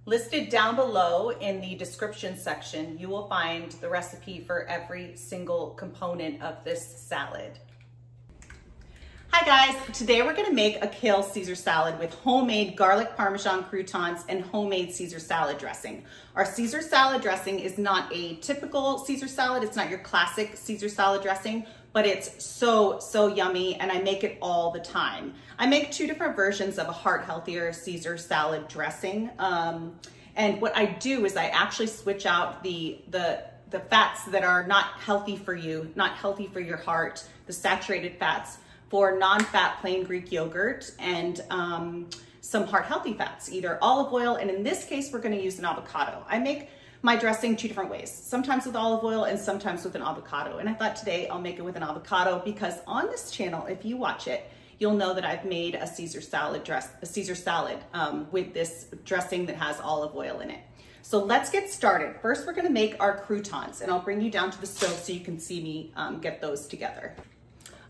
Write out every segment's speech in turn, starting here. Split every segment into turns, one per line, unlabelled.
Listed down below in the description section, you will find the recipe for every single component of this salad. Hi guys, today we're gonna make a kale Caesar salad with homemade garlic Parmesan croutons and homemade Caesar salad dressing. Our Caesar salad dressing is not a typical Caesar salad, it's not your classic Caesar salad dressing, but it's so yummy and I make it all the time. I make two different versions of a heart healthier Caesar salad dressing. And what I do is I actually switch out the fats that are not healthy for you, not healthy for your heart, the saturated fats, for non-fat plain Greek yogurt and some heart healthy fats, either olive oil, and in this case, we're gonna use an avocado. I make my dressing two different ways, sometimes with olive oil and sometimes with an avocado. And I thought today I'll make it with an avocado because on this channel, if you watch it, you'll know that I've made a Caesar salad with this dressing that has olive oil in it. So let's get started. First, we're gonna make our croutons and I'll bring you down to the stove so you can see me get those together.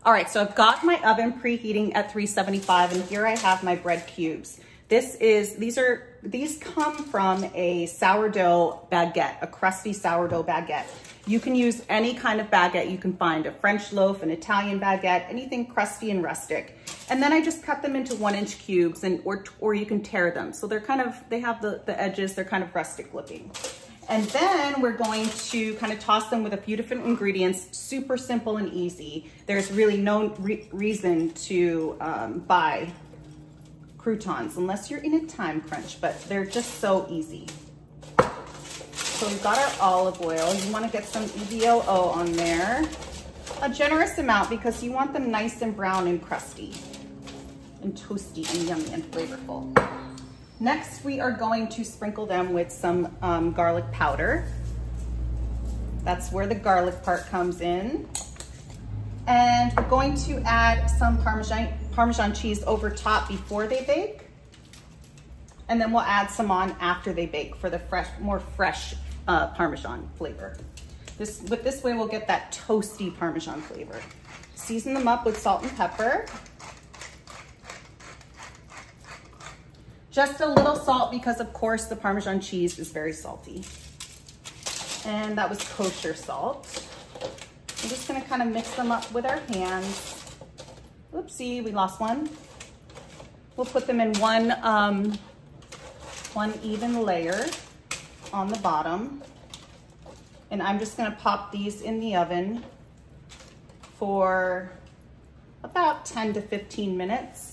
All right, so I've got my oven preheating at 375 and here I have my bread cubes. These come from a sourdough baguette, a crusty sourdough baguette. You can use any kind of baguette you can find, a French loaf, an Italian baguette, anything crusty and rustic. And then I just cut them into 1-inch cubes or you can tear them. So they have the edges, they're kind of rustic looking. And then we're going to kind of toss them with a few different ingredients, super simple and easy. There's really no reason to buy croutons unless you're in a time crunch, but they're just so easy. So we've got our olive oil. You want to get some EVOO on there, a generous amount because you want them nice and brown and crusty and toasty and yummy and flavorful. Next, we are going to sprinkle them with some garlic powder. That's where the garlic part comes in. And we're going to add some Parmesan cheese over top before they bake. And then we'll add some on after they bake for the more fresh Parmesan flavor. This way we'll get that toasty Parmesan flavor. Season them up with salt and pepper. Just a little salt because of course the Parmesan cheese is very salty. And that was kosher salt. I'm just gonna kind of mix them up with our hands. Oopsie, we lost one. We'll put them in one even layer on the bottom. And I'm just gonna pop these in the oven for about 10 to 15 minutes.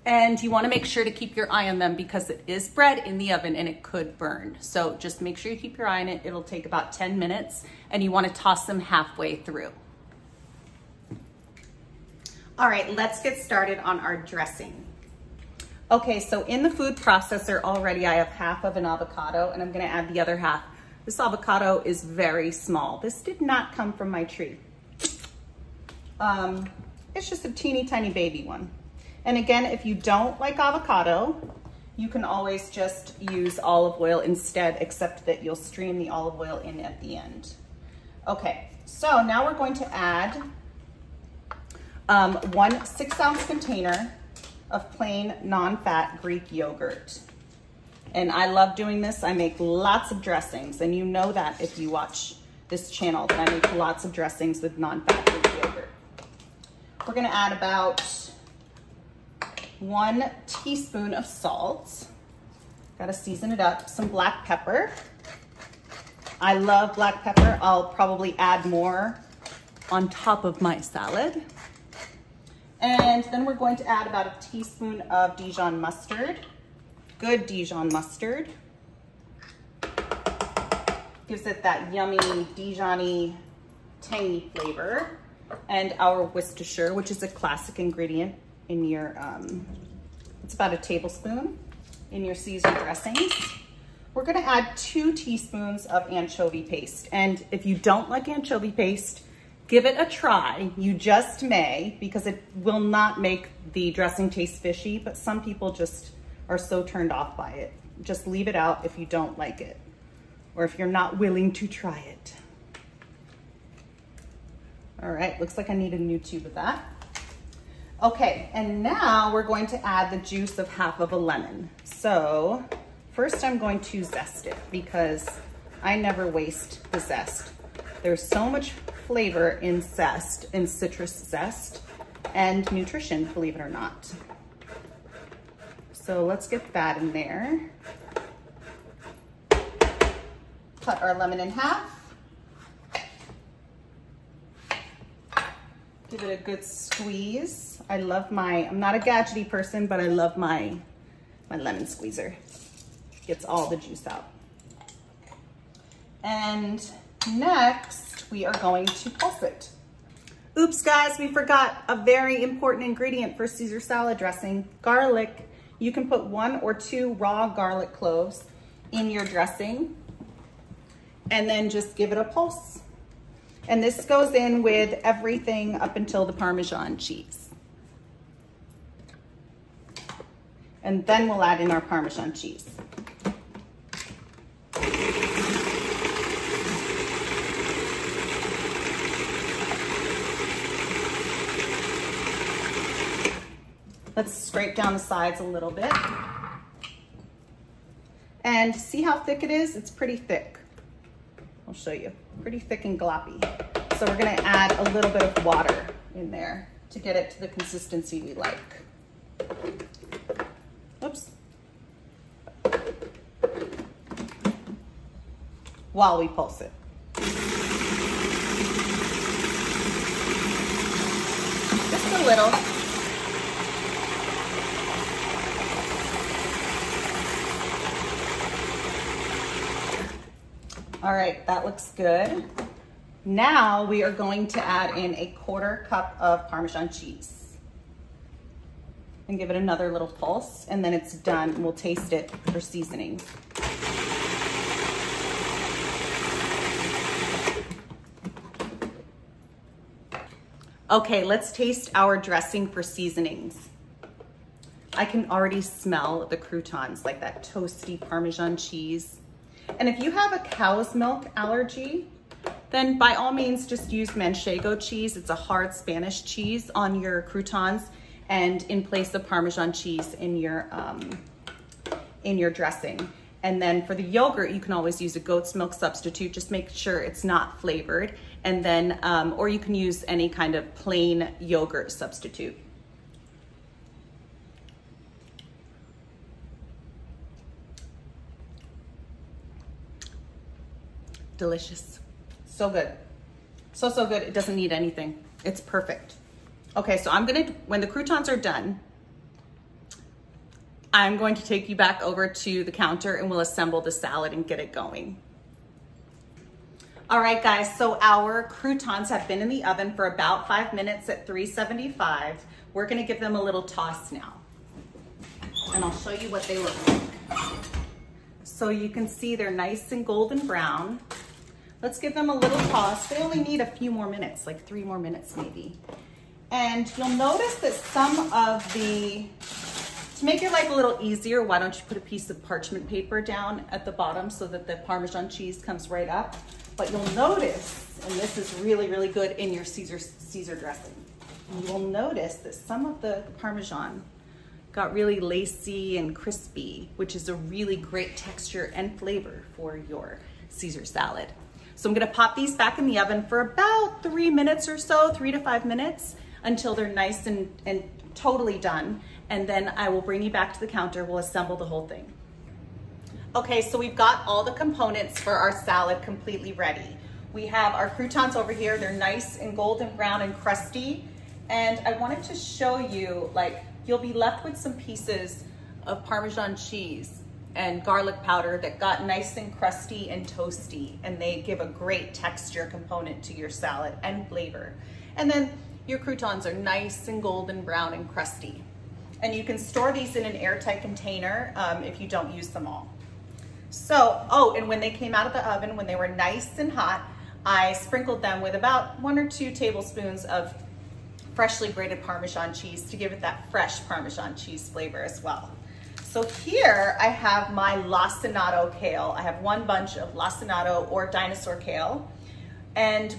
And you want to make sure to keep your eye on them because it is bread in the oven and it could burn. So just make sure you keep your eye on it. It'll take about 10 minutes and you want to toss them halfway through. All right, let's get started on our dressing. Okay, so in the food processor already I have half of an avocado and I'm going to add the other half. This avocado is very small. This did not come from my tree. It's just a teeny tiny baby one. And again, if you don't like avocado, you can always just use olive oil instead, except that you'll stream the olive oil in at the end. Okay, so now we're going to add 1 6-ounce container of plain non-fat Greek yogurt. And I love doing this. I make lots of dressings, and you know that if you watch this channel, that I make lots of dressings with non-fat Greek yogurt. We're gonna add about 1 teaspoon of salt. Gotta season it up. Some black pepper. I love black pepper. I'll probably add more on top of my salad. And then we're going to add about a teaspoon of Dijon mustard. Good Dijon mustard. Gives it that yummy Dijon-y, tangy flavor. And our Worcestershire, which is a classic ingredient in your, it's about a tablespoon in your Caesar dressings. We're gonna add 2 teaspoons of anchovy paste. And if you don't like anchovy paste, give it a try. You just may, because it will not make the dressing taste fishy, but some people just are so turned off by it. Just leave it out if you don't like it, or if you're not willing to try it. All right, looks like I need a new tube of that. Okay, and now we're going to add the juice of half of a lemon. So first I'm going to zest it because I never waste the zest. There's so much flavor in zest, in citrus zest, and nutrition, believe it or not. So let's get that in there. Cut our lemon in half. Give it a good squeeze. I love I'm not a gadgety person, but I love my lemon squeezer. Gets all the juice out. And next, we are going to pulse it. Oops, guys, we forgot a very important ingredient for Caesar salad dressing, garlic. You can put 1 or 2 raw garlic cloves in your dressing and then just give it a pulse. And this goes in with everything up until the Parmesan cheese. And then we'll add in our Parmesan cheese. Let's scrape down the sides a little bit. And see how thick it is? It's pretty thick. I'll show you. Pretty thick and gloppy. So we're gonna add a little bit of water in there to get it to the consistency we like. Oops. While we pulse it. Just a little. All right, that looks good. Now we are going to add in a 1/4 cup of Parmesan cheese and give it another little pulse, and then it's done and we'll taste it for seasonings. Okay, let's taste our dressing for seasonings. I can already smell the croutons, like that toasty Parmesan cheese. And if you have a cow's milk allergy, then by all means just use manchego cheese. It's a hard Spanish cheese on your croutons, and in place of Parmesan cheese in your dressing. And then for the yogurt, you can always use a goat's milk substitute. Just make sure it's not flavored. And then, or you can use any kind of plain yogurt substitute. Delicious. So good. So good. It doesn't need anything. It's perfect. Okay, so when the croutons are done, I'm going to take you back over to the counter and we'll assemble the salad and get it going. All right, guys, so our croutons have been in the oven for about 5 minutes at 375. We're gonna give them a little toss now. And I'll show you what they look like. So you can see they're nice and golden brown. Let's give them a little toss. They only need a few more minutes, like 3 more minutes maybe. And you'll notice that to make your life a little easier, why don't you put a piece of parchment paper down at the bottom so that the Parmesan cheese comes right up. But you'll notice, and this is really, really good in your Caesar dressing, you'll notice that some of the Parmesan got really lacy and crispy, which is a really great texture and flavor for your Caesar salad. So I'm gonna pop these back in the oven for about 3 minutes or so, 3 to 5 minutes, until they're nice and totally done. And then I will bring you back to the counter. We'll assemble the whole thing. Okay, so we've got all the components for our salad completely ready. We have our croutons over here. They're nice and golden brown and crusty. And I wanted to show you, like, you'll be left with some pieces of Parmesan cheese and garlic powder that got nice and crusty and toasty, and they give a great texture component to your salad and flavor. And then your croutons are nice and golden brown and crusty. And you can store these in an airtight container if you don't use them all. So, oh, and when they came out of the oven, when they were nice and hot, I sprinkled them with about 1 or 2 tablespoons of freshly grated Parmesan cheese to give it that fresh Parmesan cheese flavor as well. So here I have my lacinato kale. I have 1 bunch of lacinato or dinosaur kale. And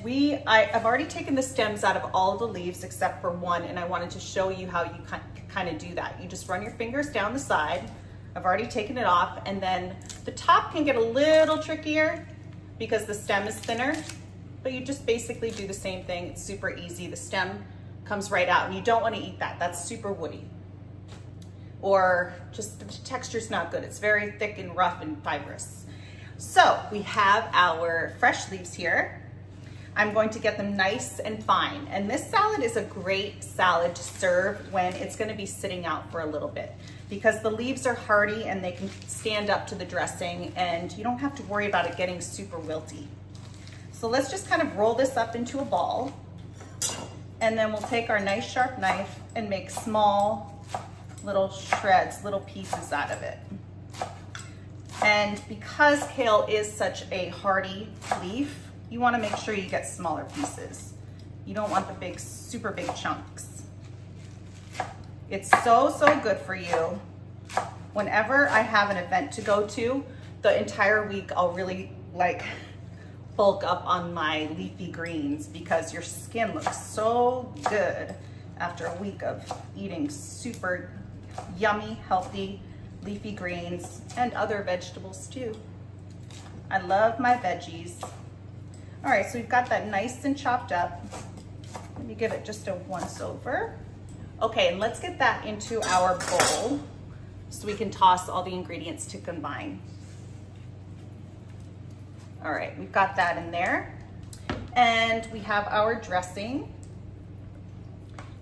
I've already taken the stems out of all the leaves except for 1, and I wanted to show you how you kind of do that. You just run your fingers down the side I've already taken it off, and then the top can get a little trickier because the stem is thinner, but you just basically do the same thing. It's super easy. The stem comes right out, and you don't want to eat that. That's super woody. Or just the texture's not good. It's very thick and rough and fibrous. So we have our fresh leaves here. I'm going to get them nice and fine. And this salad is a great salad to serve when it's gonna be sitting out for a little bit, because the leaves are hardy and they can stand up to the dressing, and you don't have to worry about it getting super wilty. So let's just kind of roll this up into a ball, and then we'll take our nice sharp knife and make small little shreds, little pieces out of it. And because kale is such a hardy leaf, you want to make sure you get smaller pieces. You don't want the big, super big chunks. It's so, so good for you. Whenever I have an event to go to, the entire week I'll really like bulk up on my leafy greens, because your skin looks so good after a week of eating super yummy, healthy leafy greens and other vegetables too. I love my veggies. All right, so we've got that nice and chopped up. Let me give it just a once over. Okay, and let's get that into our bowl so we can toss all the ingredients to combine. All right, we've got that in there. And we have our dressing.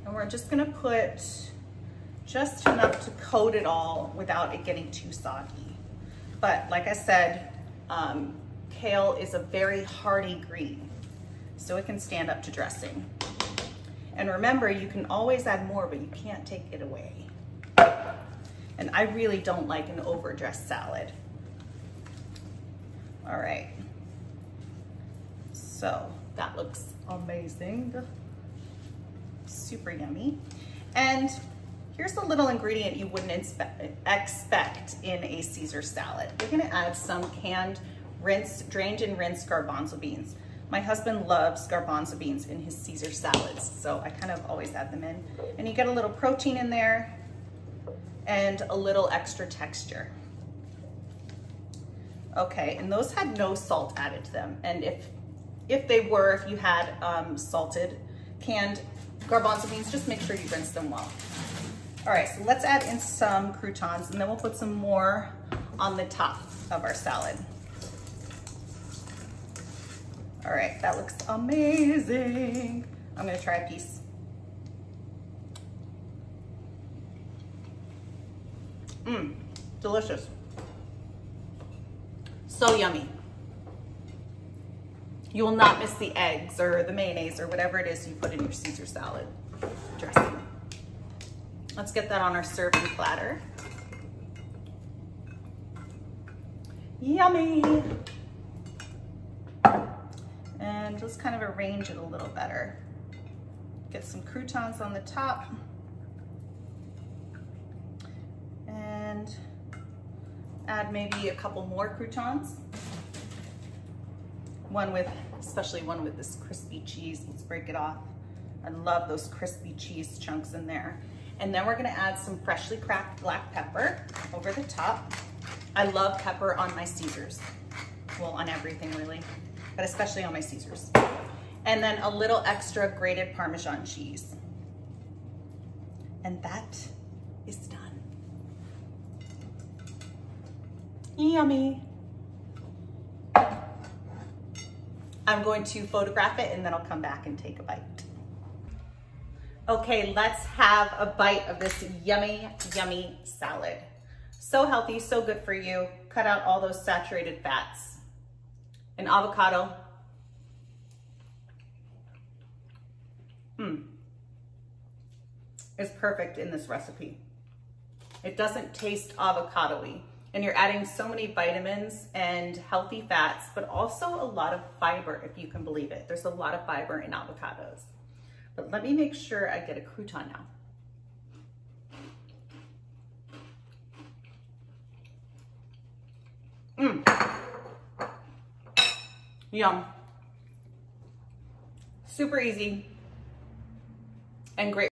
And we're just gonna put just enough to coat it all without it getting too soggy. But like I said, kale is a very hardy green, so it can stand up to dressing. And remember, you can always add more, but you can't take it away. And I really don't like an overdressed salad. All right, so that looks amazing. Super yummy. And here's a little ingredient you wouldn't expect in a Caesar salad. We're gonna add some canned drained and rinsed garbanzo beans. My husband loves garbanzo beans in his Caesar salads, so I kind of always add them in. And you get a little protein in there and a little extra texture. Okay, and those had no salt added to them. And if they were, if you had salted canned garbanzo beans, just make sure you rinse them well. All right, so let's add in some croutons, and then we'll put some more on the top of our salad. All right, that looks amazing. I'm gonna try a piece. Delicious. So yummy. You will not miss the eggs or the mayonnaise or whatever it is you put in your Caesar salad dressing. Let's get that on our serving platter. Yummy. And let's kind of arrange it a little better. Get some croutons on the top. And add maybe a couple more croutons. Especially one with this crispy cheese. Let's break it off. I love those crispy cheese chunks in there. And then we're gonna add some freshly cracked black pepper over the top. I love pepper on my Caesars. Well, on everything really, but especially on my Caesars. And then a little extra grated Parmesan cheese. And that is done. Yummy. I'm going to photograph it and then I'll come back and take a bite. Okay, let's have a bite of this yummy, yummy salad. So healthy, so good for you. Cut out all those saturated fats. An avocado. Is perfect in this recipe. It doesn't taste avocado-y. And you're adding so many vitamins and healthy fats, but also a lot of fiber, if you can believe it. There's a lot of fiber in avocados. But let me make sure I get a crouton now. Yum. Super easy and great